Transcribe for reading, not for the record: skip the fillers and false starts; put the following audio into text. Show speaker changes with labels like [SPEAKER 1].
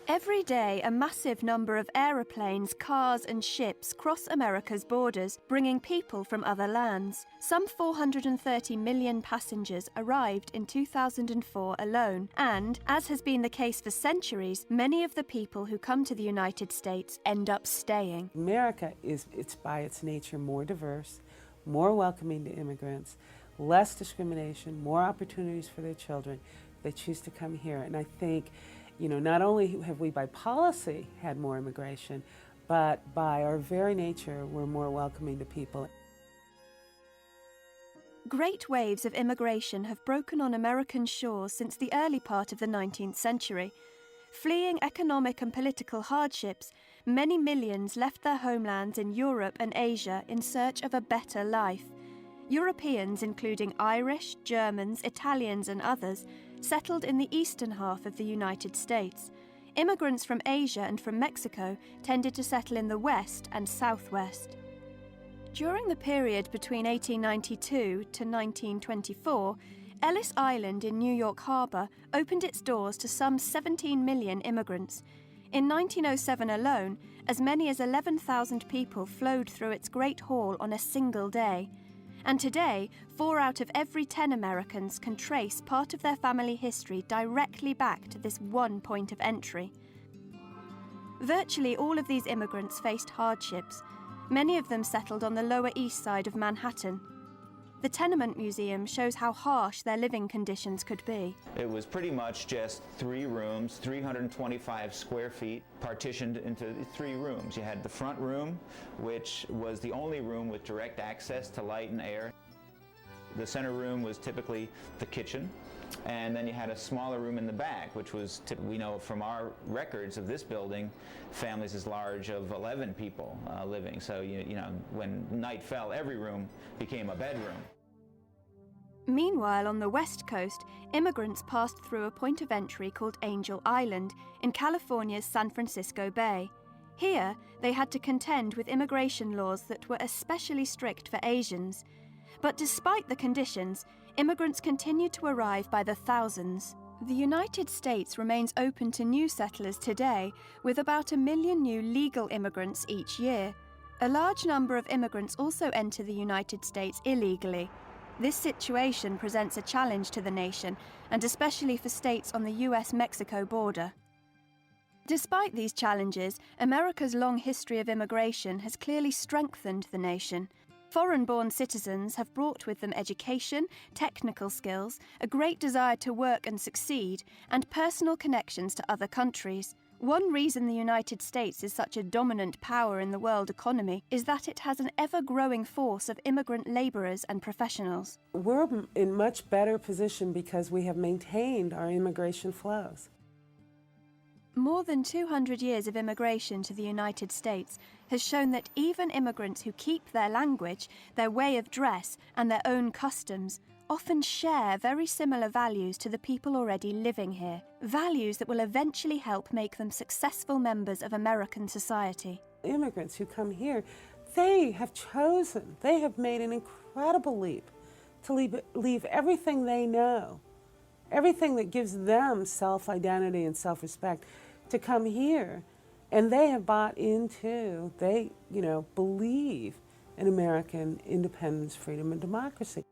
[SPEAKER 1] Every day, a massive number of aeroplanes, cars and ships cross America's borders, bringing people from other lands. Some 430 million passengers arrived in 2004 alone, and, as has been the case for centuries, many of the people who come to the United States end up staying.
[SPEAKER 2] America it's by its nature more diverse, more welcoming to immigrants, less discrimination, more opportunities for their children. They choose to come here, and I think not only have we by policy had more immigration, but by our very nature, we're more welcoming to people.
[SPEAKER 1] Great waves of immigration have broken on American shores since the early part of the 19th century. Fleeing economic and political hardships, many millions left their homelands in Europe and Asia in search of a better life. Europeans, including Irish, Germans, Italians and others, settled in the eastern half of the United States. Immigrants from Asia and from Mexico tended to settle in the west and southwest. During the period between 1892 to 1924, Ellis Island in New York Harbor opened its doors to some 17 million immigrants. In 1907 alone, as many as 11,000 people flowed through its Great Hall on a single day. And today, 4 out of every 10 Americans can trace part of their family history directly back to this one point of entry. Virtually all of these immigrants faced hardships. Many of them settled on the Lower East Side of Manhattan. The Tenement Museum shows how harsh their living conditions could be.
[SPEAKER 3] It was pretty much just 3 rooms, 325 square feet, partitioned into 3 rooms. You had the front room, which was the only room with direct access to light and air. The center room was typically the kitchen, and then you had a smaller room in the back, which was, we know from our records of this building, families as large of 11 people living. So, when night fell, every room became a bedroom.
[SPEAKER 1] Meanwhile, on the West Coast, immigrants passed through a point of entry called Angel Island in California's San Francisco Bay. Here, they had to contend with immigration laws that were especially strict for Asians. But despite the conditions, immigrants continued to arrive by the thousands. The United States remains open to new settlers today, with about 1 million new legal immigrants each year. A large number of immigrants also enter the United States illegally. This situation presents a challenge to the nation, and especially for states on the US-Mexico border. Despite these challenges, America's long history of immigration has clearly strengthened the nation. Foreign-born citizens have brought with them education, technical skills, a great desire to work and succeed, and personal connections to other countries. One reason the United States is such a dominant power in the world economy is that it has an ever-growing force of immigrant laborers and professionals.
[SPEAKER 2] We're in much better position because we have maintained our immigration flows.
[SPEAKER 1] More than 200 years of immigration to the United States has shown that even immigrants who keep their language, their way of dress, and their own customs often share very similar values to the people already living here, values that will eventually help make them successful members of American society.
[SPEAKER 2] Immigrants who come here, they have made an incredible leap to leave everything they know, everything that gives them self-identity and self-respect, to come here. And they have bought into, they believe in American independence, freedom, and democracy.